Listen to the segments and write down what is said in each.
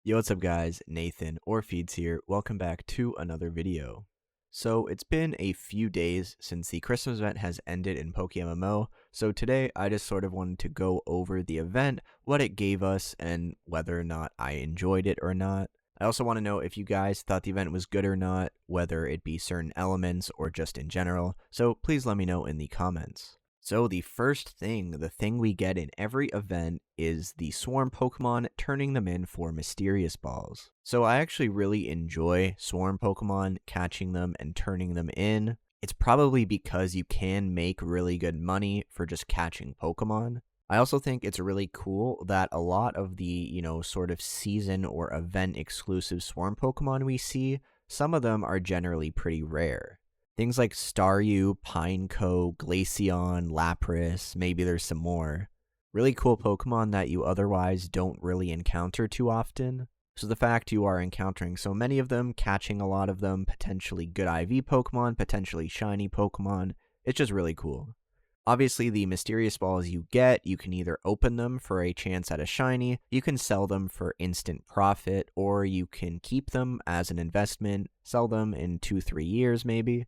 Yo, what's up guys, Nathan or Feeds here. Welcome back to another video. So it's been a few days since the Christmas event has ended in PokeMMO, so today I just sort of wanted to go over the event, what it gave us, and whether or not I enjoyed it or not. I also want to know if you guys thought the event was good or not, whether it be certain elements or just in general, so please let me know in the comments. So the first thing, the thing we get in every event is the swarm Pokemon, turning them in for mysterious balls. So I actually really enjoy swarm Pokemon, catching them and turning them in. It's probably because you can make really good money for just catching Pokemon. I also think it's really cool that a lot of the, sort of season or event exclusive swarm Pokemon we see, some of them are generally pretty rare. Things like Staryu, Pineco, Glaceon, Lapras, maybe there's some more. Really cool Pokemon that you otherwise don't really encounter too often. So the fact you are encountering so many of them, catching a lot of them, potentially good IV Pokemon, potentially shiny Pokemon, it's just really cool. Obviously, the mysterious balls you get, you can either open them for a chance at a shiny, you can sell them for instant profit, or you can keep them as an investment, sell them in 2-3 years maybe.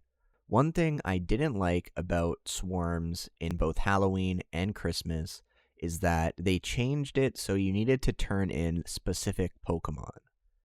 One thing I didn't like about swarms in both Halloween and Christmas is that they changed it so you needed to turn in specific Pokemon.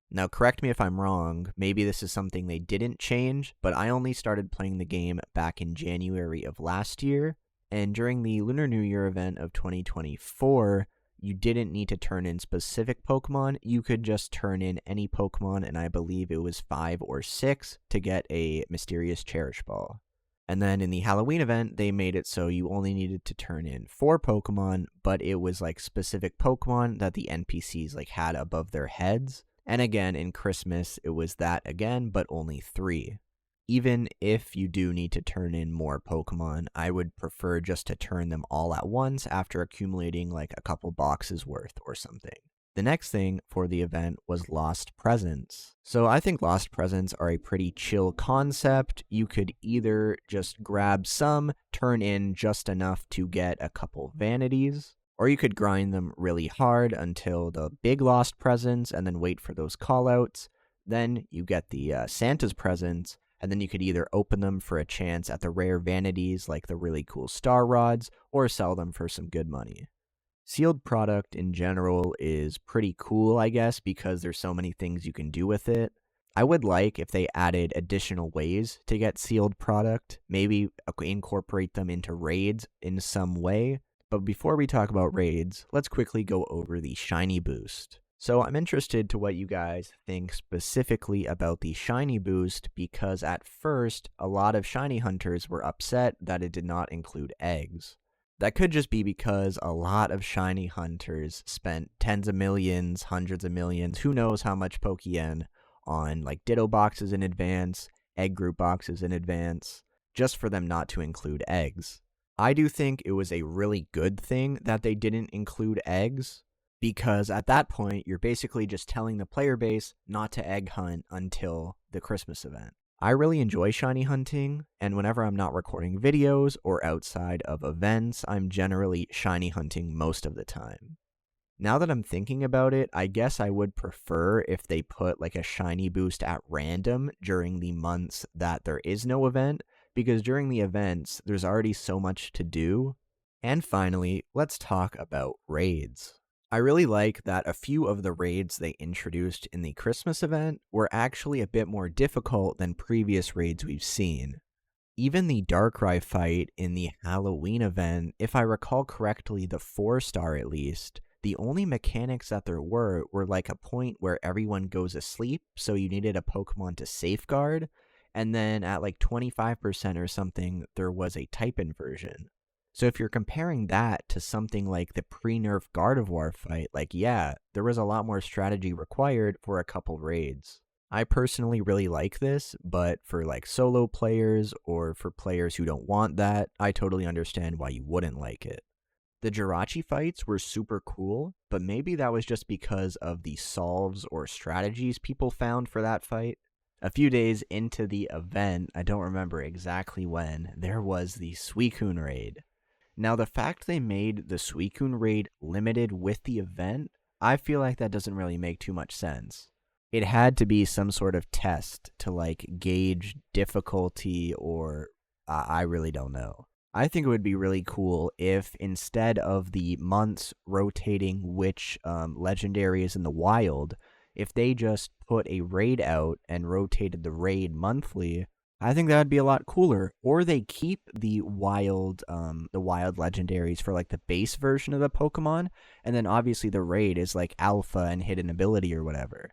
Now, correct me if I'm wrong, maybe this is something they didn't change, but I only started playing the game back in January of last year, and during the Lunar New Year event of 2024, you didn't need to turn in specific Pokemon, you could just turn in any Pokemon, and I believe it was 5 or 6 to get a mysterious Cherish Ball. And then in the Halloween event, they made it so you only needed to turn in 4 Pokemon, but it was like specific Pokemon that the NPCs had above their heads. And again, in Christmas, it was that again, but only 3. Even if you do need to turn in more Pokemon, I would prefer just to turn them all at once after accumulating a couple boxes worth or something. The next thing for the event was Lost Presents. So I think Lost Presents are a pretty chill concept. You could either just grab some, turn in just enough to get a couple vanities, or you could grind them really hard until the big Lost Presents and then wait for those callouts. Then you get the Santa's Presents, and then you could either open them for a chance at the rare vanities like the really cool Star Rods, or sell them for some good money. Sealed product in general is pretty cool, I guess, because there's so many things you can do with it. I would like if they added additional ways to get sealed product, maybe incorporate them into raids in some way. But before we talk about raids, let's quickly go over the shiny boost. So I'm interested to what you guys think specifically about the shiny boost, because at first, a lot of shiny hunters were upset that it did not include eggs. That could just be because a lot of shiny hunters spent tens of millions, hundreds of millions, who knows how much Pokeyen on Ditto boxes in advance, egg group boxes in advance, just for them not to include eggs. I do think it was a really good thing that they didn't include eggs, because at that point, you're basically just telling the player base not to egg hunt until the Christmas event. I really enjoy shiny hunting, and whenever I'm not recording videos or outside of events, I'm generally shiny hunting most of the time. Now that I'm thinking about it, I guess I would prefer if they put a shiny boost at random during the months that there is no event, because during the events, there's already so much to do. And finally, let's talk about raids. I really like that a few of the raids they introduced in the Christmas event were actually a bit more difficult than previous raids we've seen. Even the Darkrai fight in the Halloween event, if I recall correctly, the 4-star at least, the only mechanics that there were a point where everyone goes asleep, so you needed a Pokemon to safeguard, and then at 25% or something, there was a type inversion. So if you're comparing that to something like the pre-nerf Gardevoir fight, yeah, there was a lot more strategy required for a couple raids. I personally really like this, but for solo players or for players who don't want that, I totally understand why you wouldn't like it. The Jirachi fights were super cool, but maybe that was just because of the solves or strategies people found for that fight. A few days into the event, I don't remember exactly when, there was the Suicune raid. Now, the fact they made the Suicune raid limited with the event, I feel like that doesn't really make too much sense. It had to be some sort of test to like gauge difficulty, or I really don't know. I think it would be really cool if instead of the months rotating which legendary is in the wild, if they just put a raid out and rotated the raid monthly. I think that would be a lot cooler. Or they keep the wild legendaries for like the base version of the Pokemon, and then obviously the raid is like alpha and hidden ability or whatever.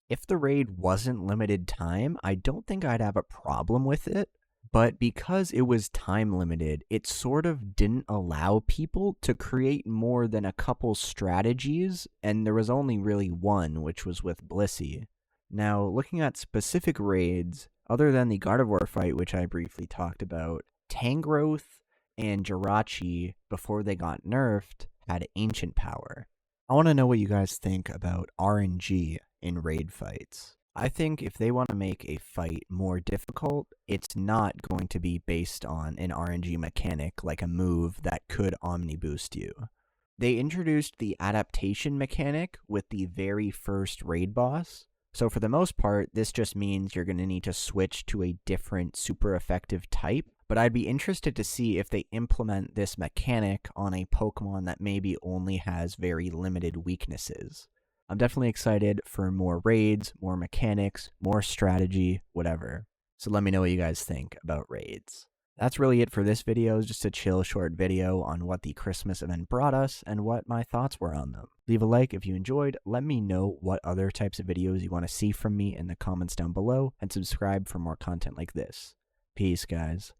If the raid wasn't limited time, I don't think I'd have a problem with it. But because it was time limited, it sort of didn't allow people to create more than a couple strategies, and there was only really one, which was with Blissey. Now, looking at specific raids, other than the Gardevoir fight, which I briefly talked about, Tangrowth and Jirachi, before they got nerfed, had ancient power. I want to know what you guys think about RNG in raid fights. I think if they want to make a fight more difficult, it's not going to be based on an RNG mechanic like a move that could Omni Boost you. They introduced the adaptation mechanic with the very first raid boss. So for the most part, this just means you're going to need to switch to a different super effective type. But I'd be interested to see if they implement this mechanic on a Pokemon that maybe only has very limited weaknesses. I'm definitely excited for more raids, more mechanics, more strategy, whatever. So let me know what you guys think about raids. That's really it for this video, just a chill short video on what the Christmas event brought us and what my thoughts were on them. Leave a like if you enjoyed, let me know what other types of videos you want to see from me in the comments down below, and subscribe for more content like this. Peace, guys.